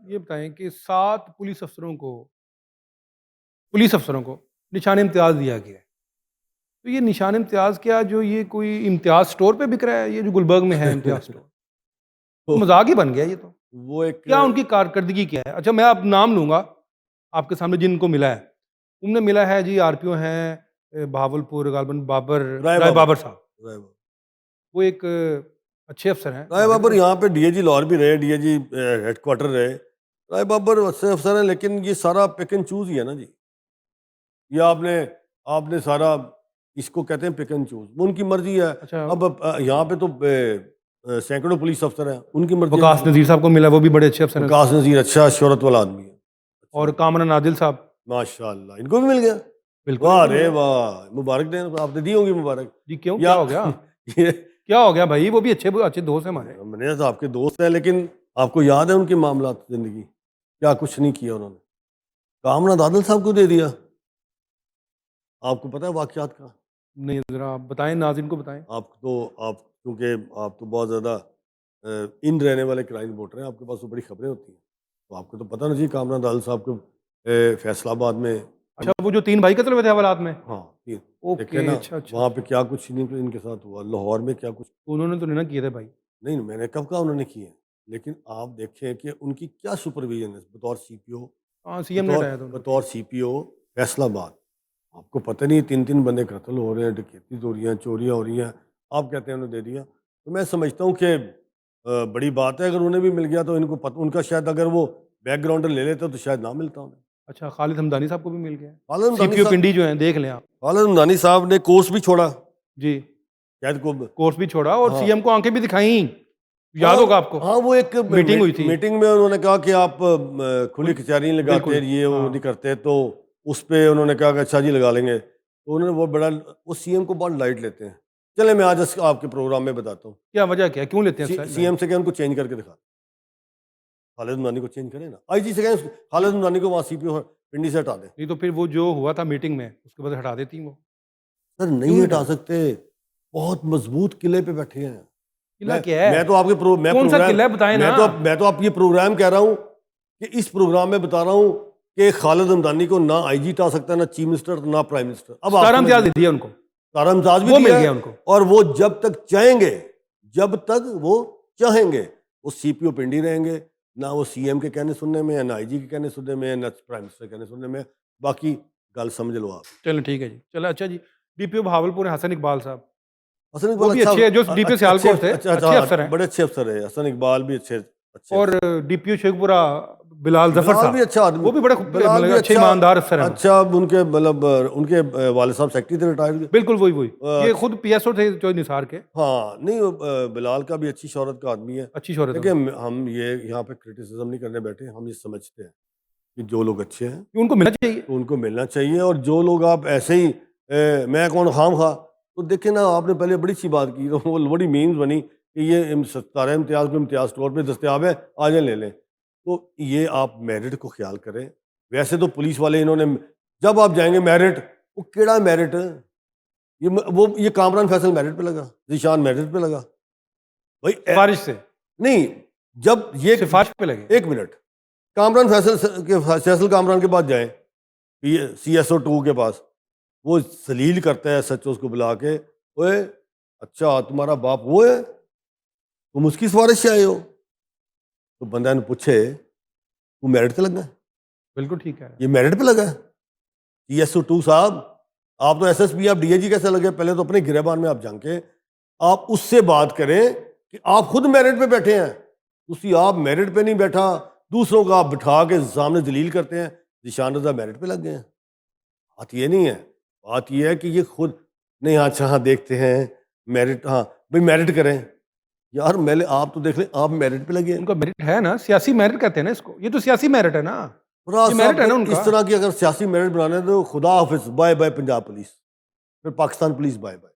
یہ بتائیں کہ 7 پولیس افسروں کو نشان امتیاز دیا گیا ہے، تو یہ نشان امتیاز کیا جو یہ کوئی امتیاز سٹور پہ بک رہا ہے؟ یہ جو گلبرگ میں ہے امتیاز سٹور، تو مذاق ہی بن گیا یہ تو۔ وہ ایک کیا ان کی کارکردگی کیا ہے؟ اچھا میں اب نام لوں گا آپ کے سامنے جن کو ملا ہے، ان میں ملا ہے جی آر پی او ہیں بہاولپور غالباً رائے بابر صاحب، وہ ایک اچھے افسر ہیں۔ رائے بابر یہاں پہ ڈی اے جی لاہور بھی رہے، D A G headquarter رہے، رائے بابر اچھے افسر ہیں، لیکن یہ سارا پک اینڈ چوز ہی ہے نا جی۔ یہ آپ نے سارا اس کو کہتے ہیں پک اینڈ چوز، وہ ان کی مرضی ہے۔ اچھا اب یہاں پہ تو سینکڑوں پولیس افسر ہیں، ان کی مرضی۔ وقاص نذیر صاحب کو ملا، وہ بھی بڑے اچھے افسر ہیں۔ وقاص نذیر اچھا شہرت والا آدمی ہے، اور کامران عادل صاحب ماشاء اللہ، ان کو بھی مل گیا۔ بالکل واہ رے واہ، مبارک دیں، آپ نے دی ہوں گی مبارک جی۔ کیوں کیا ہو گیا؟ کیا ہو گیا بھائی؟ وہ بھی اچھے دوست ہیں ہمارے۔ میں نے تو آپ کے دوست ہیں، لیکن آپ کو یاد ہے ان کے معاملات زندگی کیا کچھ نہیں کیا انہوں نے؟ کامران عادل صاحب کو دے دیا۔ آپ کو پتہ ہے واقعات کا؟ نہیں، ذرا آپ بتائیں، ناظرین کو بتائیں۔ آپ کیونکہ آپ تو بہت زیادہ ان رہنے والے کرائم رپورٹر ہیں، آپ کے پاس تو بڑی خبریں ہوتی ہیں، تو آپ کو تو پتہ نا جی کامران عادل صاحب کو فیصلہ آباد میں، اچھا وہ جو 3 بھائی قتل ہوئے تھے حوالات میں؟ ہاں دیکھیں اوکے، نا اچھا اچھا۔ وہاں پہ کیا کچھ ان کے ساتھ ہوا، لاہور میں کیا کچھ۔ انہوں نے تو نہیں نا کیے تھے بھائی۔ نہیں میں نے کب کہا انہوں نے کیے ہیں، لیکن آپ دیکھیں کہ ان کی کیا سپرویژن ہے بطور سی پی او، ہاں سی ایم نے ہٹایا تھا ان کو۔ بطور سی پی او فیصل آباد۔ آپ کو پتہ نہیں 3 بندے قتل ہو رہے ہیں، ڈکیتی ہو رہی ہیں، چوریاں ہو رہی ہیں، آپ کہتے ہیں انہوں نے دے دیا۔ تو میں سمجھتا ہوں کہ بڑی بات ہے، اگر انہیں بھی مل گیا تو ان کو پتہ، ان کا شاید اگر وہ بیک گراؤنڈ لے لیتے تو شاید نہ ملتا انہیں۔ اچھا خالد ہمدانی صاحب کو بھی مل گیا، خالد سی ہمدانی پی او صاحب، پنڈی جو ہیں، دیکھ لیں آپ۔ خالد ہمدانی صاحب نے کورس بھی چھوڑا جی، شاید کو، کورس بھی چھوڑا اور ہاں سی ایم کو آنکھیں بھی دکھائیں، یاد ہوگا آپ کو۔ ہاں وہ ایک میٹنگ ہوئی تھی، میٹنگ میں انہوں نے کہا کہ آپ کھلی کچہری لگاتے بالکل یہ وہ نہیں کرتے، تو اس پہ انہوں نے کہا کہ اچھا جی لگا لیں گے، تو انہوں نے وہ سی ایم کو بہت لائٹ لیتے ہیں۔ چلے میں آج آپ کے پروگرام میں بتاتا ہوں کیا وجہ کیا، کیوں لیتے ہیں سی ایم سے کہ ان کو چینج کر کے دکھا، خالد ہمدانی کو چینج کریں نا، آئی جی سے کہیں خالد ہمدانی کو وہاں سی پی او پنڈی سے ہٹا دیں۔ نہیں تو پھر وہ جو ہوا تھا میٹنگ میں اس کے بعد ہٹا دیتی وہ۔ سر نہیں ہٹا سکتے، بہت مضبوط قلعے پہ بیٹھے ہیں۔ قلعہ کیا ہے؟ میں تو آپ کے کون سا قلعہ ہے بتائیں نا۔ میں تو آپ یہ پروگرام کہہ رہا ہوں کہ اس پروگرام میں بتا رہا ہوں کہ خالد ہمدانی کو نہ آئی جی ہٹا سکتا ہے، نہ چیف منسٹر، نہ پرائم منسٹر۔ اب آپ 17 امتیاز دے دیا ان کو، 17 امتیاز بھی وہ مل دیا گیا ان کو، اور وہ جب تک چاہیں گے وہ سی پی او پنڈی رہیں گے، نہ وہ سی ایم کے کہنے سننے میں، نہ آئی جی کے کہنے سننے میں، نہ پرائم منسٹر کے کہنے سننے میں۔ باقی گل سمجھ لو آپ۔ چلیں ٹھیک ہے جی، چلو اچھا جی۔ ڈی پی او بہاولپور حسن اقبال صاحب، حسن وہ اقبال بھی اچھے، جو ڈی پی او سیالکوٹ تھے، اچھے افسر ہیں، بڑے اچھے افسر ہیں، حسن اقبال بھی اچھے۔ اور ڈی پی او شیخ پورہ بلال ظفر بلال بھی صاحب، اچھا آدمی، وہ بھی بڑے بلال بھی اچھے ایماندار افسر ہیں۔ اچھا ان کے مطلب ان کے والد صاحب سیکٹری تھے ریٹائرڈ۔ بالکل وہی یہ خود پی ایس او تھے جو نثار کے۔ ہاں نہیں بلال کا بھی اچھی شہرت کا آدمی ہے، اچھی شہرت ہے۔ لیکن ہم یہ یہاں پہ کرٹیسزم نہیں کرنے بیٹھے، ہم یہ سمجھتے ہیں کہ جو لوگ اچھے ہیں ان کو ملنا چاہیے، تو ان کو ملنا چاہیے، اور جو لوگ آپ ایسے ہی میں کون خام خواہ، تو دیکھیں نا آپ نے پہلے بڑی سی بات کی، تو وہ بڑی میمز بنی کہ یہ 17 امتیاز کو امتیاز طور پہ دستیاب ہے، آ جائیں لے لیں۔ تو یہ آپ میرٹ کو خیال کریں۔ ویسے تو پولیس والے انہوں نے جب آپ جائیں گے میرٹ، وہ کیڑا میرٹ، یہ کامران فیصل میرٹ پہ لگا، ذیشان میرٹ پہ لگا بھائی، سفارش سے نہیں، جب یہ سفارش پہ لگے۔ ایک منٹ، کامران فیصل کامران کے پاس جائیں، سی ایس او 2 کے پاس، وہ سلیل کرتا ہے ایس ایچ او کو بلا کے، اوے اچھا تمہارا باپ وہ ہے، تم اس کی سفارش سے آئے ہو؟ تو بندہ نے پوچھے وہ میرٹ پہ لگا ہے؟ بالکل ٹھیک ہے، یہ میرٹ پہ لگا ہے؟ سی ایس او 2 صاحب، آپ تو ایس ایس پی، آپ ڈی اے جی کیسے لگے؟ پہلے تو اپنے گریبان میں آپ جان کے آپ اس سے بات کریں کہ آپ خود میرٹ پہ بیٹھے ہیں، اسی آپ میرٹ پہ نہیں بیٹھا، دوسروں کو آپ بٹھا کے سامنے ذلیل کرتے ہیں، ذیشان رضا میرٹ پہ لگ گئے ہیں۔ بات یہ نہیں ہے، بات یہ ہے کہ یہ خود نہیں، اچھا ہاں دیکھتے ہیں میرٹ، ہاں بھائی میرٹ کریں، یار میلے آپ تو دیکھ لیں، آپ میرٹ پہ لگے ہیں۔ ان کا میرٹ ہے نا، سیاسی میرٹ کہتے ہیں نا اس کو، یہ تو سیاسی میرٹ ہے نا، یہ صاحب میرٹ ہے نا ان اس کا۔ طرح کی اگر سیاسی میرٹ بنانے ہیں تو خدا حافظ، بائے بائے پنجاب پولیس، پھر پاکستان پولیس بائے بائے،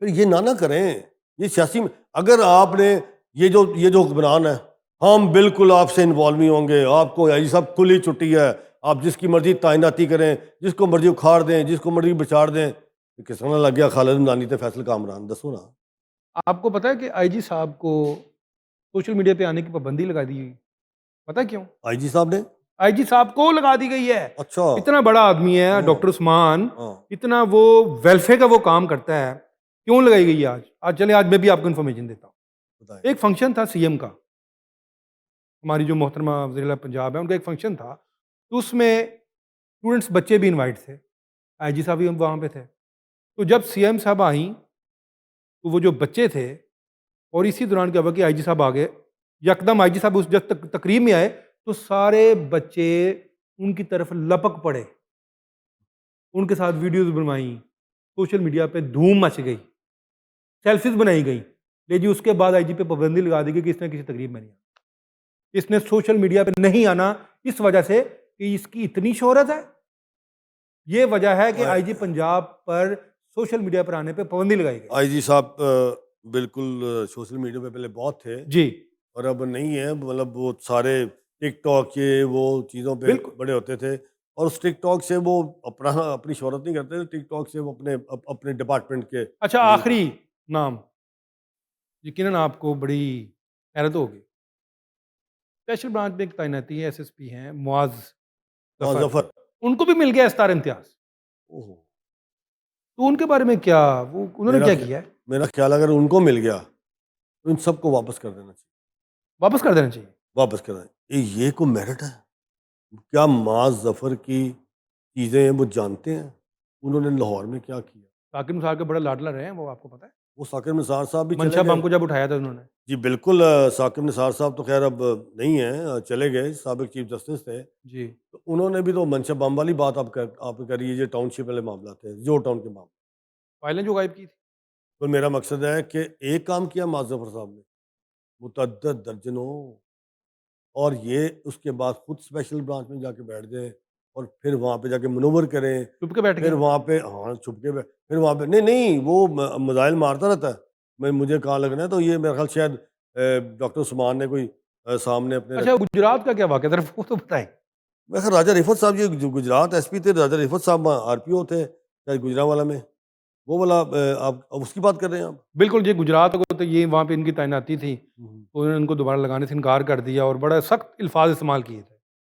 پھر یہ نہ کریں یہ سیاسی۔ اگر آپ نے یہ جو حکمران ہے، ہم بالکل آپ سے انوالو نہیں ہوں گے، آپ کو یہ سب کھلی چھٹی ہے، آپ جس کی مرضی تعیناتی کریں، جس کو مرضی اکھاڑ دیں، جس کو مرضی بچاڑ دیں، کس طرح لگ گیا خالد ہمدانی تے فیصل کامران، دسو نا۔ آپ کو پتہ ہے کہ آئی جی صاحب کو سوشل میڈیا پہ آنے کی پابندی لگا دی ہوئی، پتہ کیوں؟ آئی جی صاحب نے؟ آئی جی صاحب کو لگا دی گئی ہے. اچھا. اتنا بڑا آدمی ہے ڈاکٹر عثمان, اتنا وہ ویلفیئر کا وہ کام کرتا ہے, کیوں لگائی گئی ہے آج چلے آج میں بھی آپ کو انفارمیشن دیتا ہوں. ایک فنکشن تھا سی ایم کا, ہماری جو محترمہ وزیر اعلیٰ پنجاب ہے ان کا ایک فنکشن تھا, تو اس میں اسٹوڈنٹس بچے بھی انوائٹ تھے, آئی جی صاحب بھی وہاں پہ تھے. تو جب سی ایم صاحب آئیں تو وہ جو بچے تھے, اور اسی دوران کیا ہوا کہ آئی جی صاحب آگے یکدم آئی جی صاحب اس جب تقریب میں آئے تو سارے بچے ان کی طرف لپک پڑے, ان کے ساتھ ویڈیوز بنوائیں, سوشل میڈیا پہ دھوم مچ گئی, سیلفیز بنائی گئیں. لے جی اس کے بعد آئی جی پہ پابندی لگا دی گئی کہ اس نے کسی تقریب میں نہیں آنا, اس نے سوشل میڈیا پہ نہیں آنا, اس وجہ سے کہ اس کی اتنی شہرت ہے. یہ وجہ ہے کہ آئی جی پنجاب پر سوشل میڈیا پر آنے پہ پابندی لگائی گئی. آئی جی صاحب بالکل سوشل میڈیا پہ پہلے بہت تھے جی, اور اب نہیں ہے, مطلب وہ سارے ٹک ٹاک کے وہ چیزوں پہ بڑے ہوتے تھے, اور اس ٹک ٹاک سے وہ اپنی شہرت نہیں کرتے تھے, ٹک ٹاک سے وہ اپنے ڈپارٹمنٹ کے. اچھا آخری نام یقیناً آپ کو بڑی حیرت ہوگی, اسپیشل برانچ میں ایک تعیناتی ہے, ایس ایس پی ہیں معاذ ظفر, ان کو بھی مل گیا استار امتیاز. تو ان کے بارے میں کیا, وہ انہوں نے کیا کیا ہے؟ میرا خیال اگر ان کو مل گیا تو ان سب کو واپس کر دینا چاہیے. واپس کر دینا چاہیے. واپس کر دینا. یہ کوئی میرٹ ہے کیا؟ معاذ ظفر کی چیزیں ہیں وہ جانتے ہیں, انہوں نے لاہور میں کیا کیا. ثاقب نثار کے بڑا لاڈلا رہے ہیں وہ, آپ کو پتہ ہے. وہ ثاقب نثار صاحب بھی منشا بم کو جب اٹھایا تھا انہوں نے. جی بالکل. ثاقب نثار صاحب تو خیر اب نہیں ہیں, چلے گئے, سابق چیف جسٹس تھے. جی, تو انہوں نے بھی تو منشا بم والی بات آپ کری, یہ ٹاؤن شپ والے معاملات تھے, جو ٹاؤن کے معاملات, فائلیں جو غائب کی تھی. تو میرا مقصد ہے کہ ایک کام کیا معاذ ظفر صاحب نے, متعدد درجنوں, اور یہ اس کے بعد خود اسپیشل برانچ میں جا کے بیٹھ جائیں اور پھر وہاں پہ جا کے منور کریں, چھپ کے بیٹھ پھر گئے. وہاں پہ چھپ کے پھر وہاں پہ نہیں وہ مزائل مارتا رہتا ہے, مجھے کہاں لگنا ہے. تو یہ میرا خیال شاید ڈاکٹر عثمان نے کوئی سامنے اپنے. اچھا گجرات کا کیا واقعہ ذرا وہ تو بتائیں. میں خیر راجہ رفت صاحب, یہ جو گجرات ایس پی تھے, راجہ رفت صاحب آر پی او تھے شاید گجرانوالہ میں, وہ والا آپ اس کی بات کر رہے ہیں آپ؟ بالکل, یہ گجرات کو تو یہ وہاں پہ ان کی تعیناتی تھی, تو انہوں نے ان کو دوبارہ لگانے سے انکار کر دیا اور بڑا سخت الفاظ استعمال کیے تھے.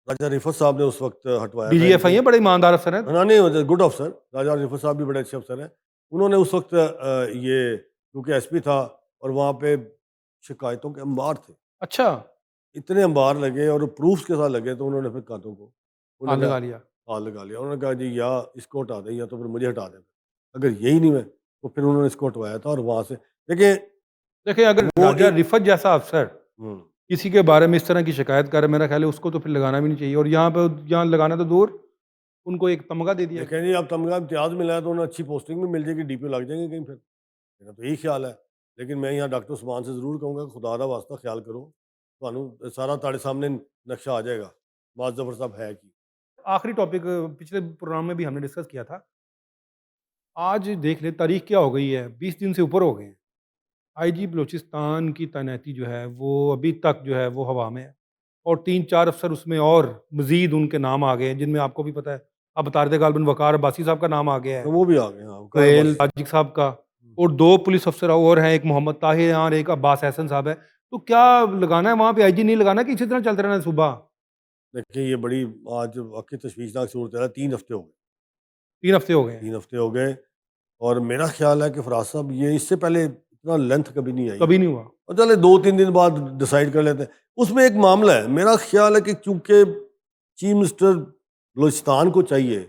راجہ رفت صاحب نے اس وقت ہٹوایا. ڈی جی ایف آئی ہیں, بڑے ایماندار افسر ہیں. نہیں, گڈ افسر, راجہ رفت صاحب بھی بڑے اچھے افسر ہیں. انہوں نے اس وقت یہ کیونکہ ایس پی تھا اور وہاں پہ شکایتوں کے انبار تھے. اچھا, اتنے انبار لگے اور پروفس کے ساتھ لگے, تو انہوں نے پھر کاتوں کو ہاتھ لگا لیا. ہاتھ لگا لیا. انہوں نے کہا جی یا اس کو ہٹا دیں یا تو پھر مجھے ہٹا دیں. اگر یہی نہیں ہے تو پھر انہوں نے اس کو ہٹوایا تھا. اور وہاں سے دیکھیں اگر راجہ رفت جیسا افسر کسی کے بارے میں اس طرح کی شکایت کر, میرا خیال ہے اس کو تو پھر لگانا بھی نہیں چاہیے. اور یہاں لگانا تو دور, ان کو ایک تمغہ دے دیا. دیکھیں جی, اب تمغہ امتیاز ملا ہے تو انہیں اچھی پوسٹنگ بھی مل جائے گی, ڈی پی او لگ جائیں گے کہیں. پھر میرا تو یہی خیال ہے. لیکن میں یہاں ڈاکٹر عثمان سے ضرور کہوں گا خدا دا واسطہ خیال کرو, تو سارا تاڑے سامنے نقشہ آ جائے گا معاذ ظفر صاحب ہے کی. آخری ٹاپک پچھلے پروگرام میں بھی ہم نے ڈسکس کیا تھا. آج دیکھ لیں تاریخ کیا ہو گئی ہے, 20 دن سے اوپر ہو گئے ہیں. آئی جی بلوچستان کی تعیناتی جو ہے وہ ابھی تک جو ہے وہ ہوا میں ہے, اور 3-4 افسر اس میں اور مزید ان کے نام آ گئے ہیں, جن میں آپ کو بھی پتہ ہے اب بطارد غالباً وقار عباسی صاحب کا نام آ گیا ہے, وہ بھی آ گئے ہیں, سہیل تاجک صاحب کا, اور 2 پولیس افسر اور ہیں, ایک محمد طاہر اور ایک عباس احسن صاحب ہے. تو کیا لگانا ہے وہاں پہ آئی جی نہیں لگانا کہ اسی طرح چلتے رہنا صبح؟ دیکھیں یہ بڑی آج واقعی تشویشناک صورت ہے. 3 ہفتے ہو گئے. 3 ہفتے ہو گئے. 3 ہفتے ہو گئے. اور میرا خیال ہے کہ فراز صاحب یہ اس سے پہلے اتنا لینتھ کبھی نہیں آئی, کبھی نہیں ہوا. اور چلے 2-3 دن بعد ڈیسائیڈ کر لیتے ہیں. اس میں ایک معاملہ ہے, میرا خیال ہے کہ چونکہ چیف منسٹر بلوچستان کو چاہیے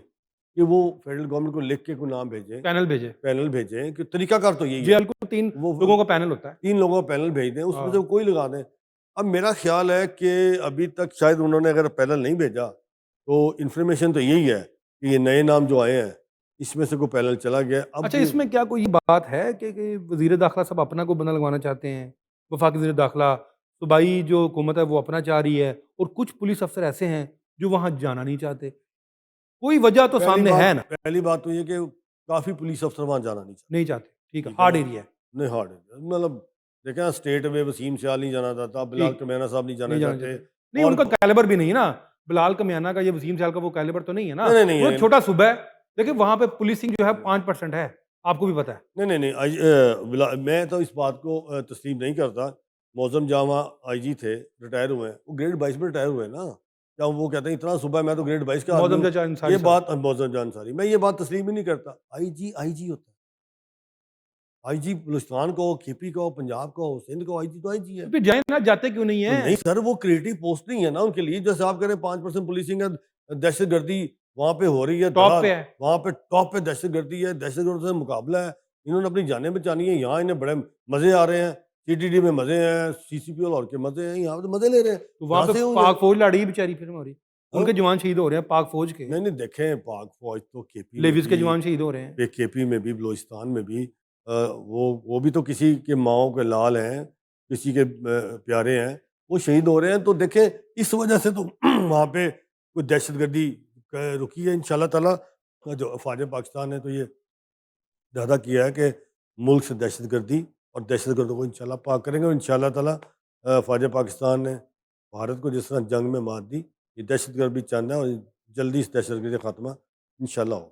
کہ وہ فیڈرل گورنمنٹ کو لکھ کے کوئی نام بھیجیں, پینل بھیجیں, کہ طریقہ کار تو یہی جی ہے. بالکل 3 لوگوں کا پینل ہوتا ہے, 3 لوگوں کا پینل بھیج دیں, اس میں سے کوئی لگا دیں. اب میرا خیال ہے کہ ابھی تک شاید انہوں نے اگر پینل نہیں بھیجا تو انفارمیشن تو یہی ہے کہ یہ نئے نام جو آئے ہیں اس میں سے کوئی پینل چلا گیا. اب اچھا اس میں کیا کوئی بات ہے کہ وزیر داخلہ صاحب اپنا کو بندہ لگوانا چاہتے ہیں, وفاقی وزیر داخلہ, صوبائی جو حکومت ہے وہ اپنا چاہ رہی ہے, اور کچھ پولیس افسر ایسے ہیں جو وہاں جانا نہیں چاہتے؟ کوئی وجہ تو سامنے ہے نا. پہلی بات تو یہ کہ کافی پولیس افسر وہاں جانا نہیں چاہتے. ٹھیک ہے, ہارڈ ایریا ہے. نہیں ہارڈ ایریا, مطلب دیکھیں اسٹیٹ وے وسیم سیال نہیں جانا چاہتا, بلال کمیانہ صاحب نہیں جانا چاہتے. نہیں ان کا کیلیبر بھی نہیں ہے نا, بلال کمیانہ کا یہ وسیم سیال کا وہ کیلیبر تو نہیں ہے نا. نہیں, وہ چھوٹا صوبہ ہے, لیکن وہاں پہ پولیسنگ جو ہے 5% ہے, آپ کو بھی پتہ ہے. نہیں, میں تو اس بات کو تسلیم نہیں کرتا موزم جامع آئی جی تھے، ریٹائر ہوئے ہیں، وہ گریڈ 22 میں ریٹائر ہوئے نا. کیا وہ کہتے ہیں اتنا صبح میں تو گریڈ 22 کا آدمی موزم ہوں. چاچا انصاری یہ صاحب. بات موزم جان انصاری، میں یہ بات تسلیم ہی نہیں کرتا. آئی جی ہوتا ہے. آئی جی بلوچستان کو، کے پی کو، پنجاب کو، سندھ کو، آئی جی تو آئی جی ہے. پھر جائیں نا، جاتے کیوں نہیں تو ہیں؟ نہیں سر، وہ کریٹو پوسٹ نہیں ہے نا ان کے لیے. جیسے آپ کہہ رہے ہیں 5% پولیسنگ ہے، دہشت گردی وہاں پہ ہو رہی ہے، ٹاپ پہ ہے. وہاں پہ ٹاپ پہ دہشت گردی ہے، دہشت گرد سے مقابلہ ہے. انہوں نے اپنی جانیں بچانی ہیں. یہاں انہیں بڑے مزے آ رہے ہیں، سی ٹی ڈی میں مزے ہیں، سی سی پی او لاہور کے مزے ہیں، یہاں پہ مزے لے رہے ہیں. تو وہاں یہاں پہ سے ہو پاک فوج لڑ رہی ہے بیچاری، پھر ہو رہی ان کے ہاں؟ جوان شہید ہو رہے ہیں پاک فوج کے. نہیں دیکھیں، پاک فوج تو کے پی میں لیویز کے بھی، جوان شہید ہو رہے ہیں. کے پی میں بھی، بلوچستان میں بھی وہ بھی تو کسی کے ماؤں کے لال ہیں، کسی کے پیارے ہیں، وہ شہید ہو رہے ہیں. تو دیکھیں اس وجہ سے تو وہاں پہ کوئی دہشت گردی رکی ہے. انشاءاللہ تعالیٰ جو افواج پاکستان نے تو یہ زیادہ کیا ہے کہ ملک سے دہشت گردی اور دہشت گردوں کو انشاءاللہ پاک کریں گے. اور انشاءاللہ تعالیٰ افواج پاکستان نے بھارت کو جس طرح جنگ میں مات دی، یہ دہشت گرد بھی چاہنا ہے اور جلدی اس دہشت گردی کا خاتمہ انشاءاللہ ہو.